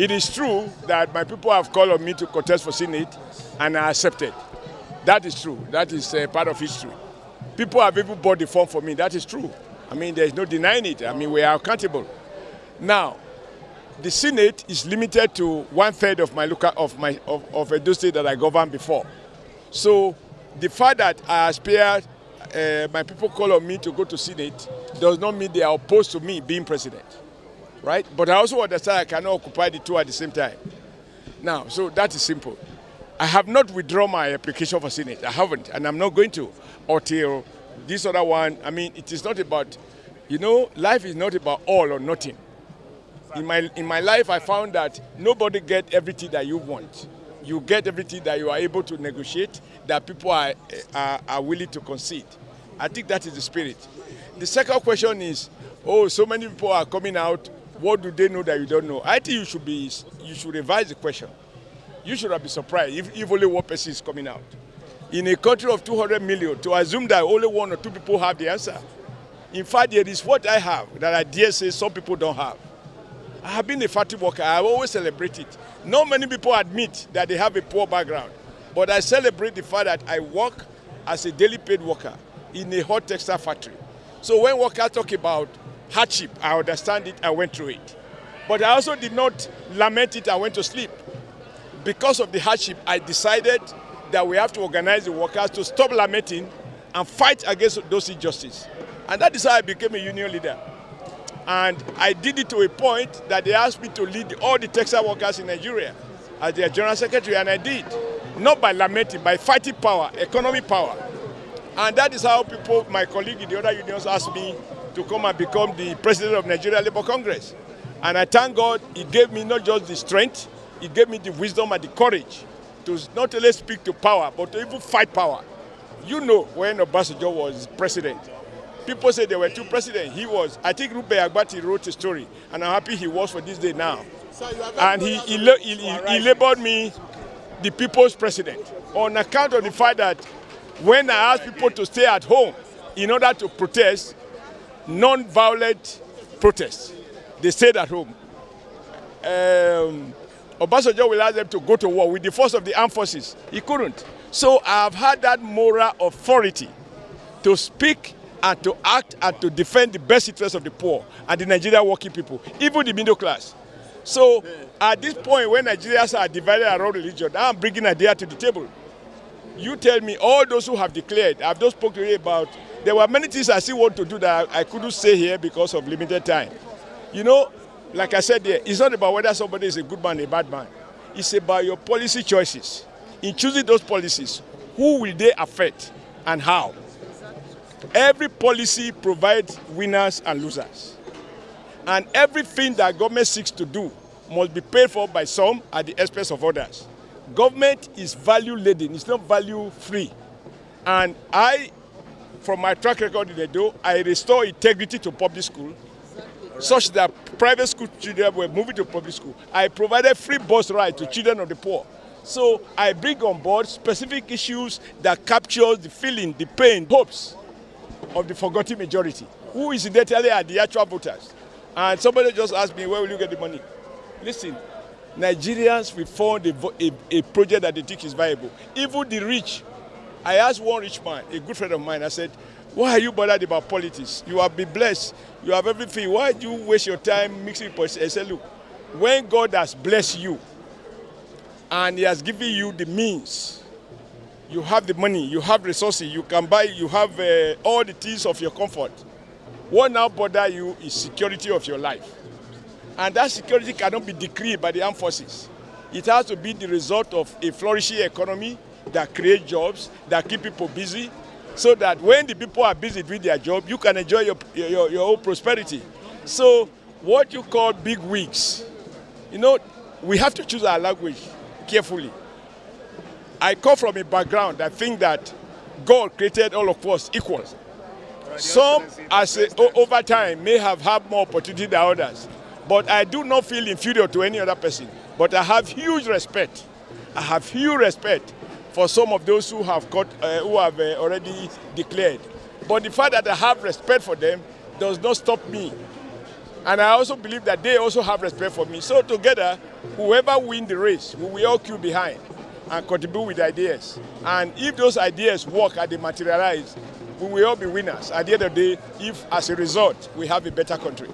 It is true that my people have called on me to contest for Senate, and I accepted. That is true. That is part of history. People have even bought the form for me. That is true. I mean, there's no denying it. I mean, we are accountable. Now, the Senate is limited to 1/3 of my of Edo State that I governed before. So, the fact that I aspire, my people call on me to go to Senate does not mean they are opposed to me being president, right? But I also understand I cannot occupy the two at the same time. Now, so that is simple. I have not withdrawn my application for Senate. I haven't, and I'm not going to until this other one. I mean, it is not about, life is not about all or nothing. In my life, I found that nobody gets everything that you want. You get everything that you are able to negotiate, that people are willing to concede. I think that is the spirit. The second question is, so many people are coming out. What do they know that you don't know? I think you should revise the question. You should have been surprised if only one person is coming out. In a country of 200 million, to assume that only one or two people have the answer. In fact, there is what I have that I dare say some people don't have. I have been a factory worker. I always celebrate it. Not many people admit that they have a poor background, but I celebrate the fact that I work as a daily paid worker in a hot textile factory. So when workers talk about hardship, I understand it, I went through it. But I also did not lament it, I went to sleep. Because of the hardship, I decided that we have to organize the workers to stop lamenting and fight against those injustices. And that is how I became a union leader. And I did it to a point that they asked me to lead all the textile workers in Nigeria as their general secretary, and I did. Not by lamenting, by fighting power, economic power. And that is how people, my colleague in the other unions, asked me to come and become the president of Nigeria Labour Congress. And I thank God he gave me not just the strength, he gave me the wisdom and the courage to not only speak to power, but to even fight power. You know, when Obasanjo was president, people say there were two presidents. I think Rupe Agbati wrote a story, and I'm happy he was for this day now. And he labeled me the people's president on account of the fact that when I asked people to stay at home in order to protest, non-violent protests, they stayed at home. Obasanjo will ask them to go to war with the force of the armed forces. He couldn't. So I've had that moral authority to speak and to act and to defend the best interests of the poor and the Nigerian working people, even the middle class. So at this point, when Nigerians are divided around religion, I'm bringing an idea to the table. You tell me, all those who have declared, I've just spoken to you about, there were many things I still want to do that I couldn't say here because of limited time. Like I said there, it's not about whether somebody is a good man or a bad man. It's about your policy choices. In choosing those policies, who will they affect and how? Every policy provides winners and losers. And everything that government seeks to do must be paid for by some at the expense of others. Government is value-laden, it's not value-free. And from my track record in Edo, I restore integrity to public school, such that private school children were moving to public school. I provided free bus ride to children of the poor. So I bring on board specific issues that capture the feeling, the pain, hopes of the forgotten majority, who incidentally are the actual voters. And somebody just asked me, where will you get the money? Listen, Nigerians will fund a project that they think is viable. Even the rich. I asked one rich man, a good friend of mine, I said, why are you bothered about politics? You have been blessed. You have everything. Why do you waste your time mixing politics? I said, look, when God has blessed you and he has given you the means, you have the money, you have resources, you can buy, you have all the things of your comfort. What now bothers you is security of your life. And that security cannot be decreed by the armed forces. It has to be the result of a flourishing economy that creates jobs, that keep people busy, so that when the people are busy doing their job, you can enjoy your own prosperity. So what you call big wigs, we have to choose our language carefully. I come from a background that think that God created all of us equal. Some, over time, may have had more opportunity than others. But I do not feel inferior to any other person. But I have huge respect. I have huge respect for some of those who have already declared. But the fact that I have respect for them does not stop me And I also believe that they also have respect for me. So together, whoever wins the race, we will all queue behind and contribute with ideas. And if those ideas work and they materialize, we will all be winners. At the end of the day, if as a result, we have a better country.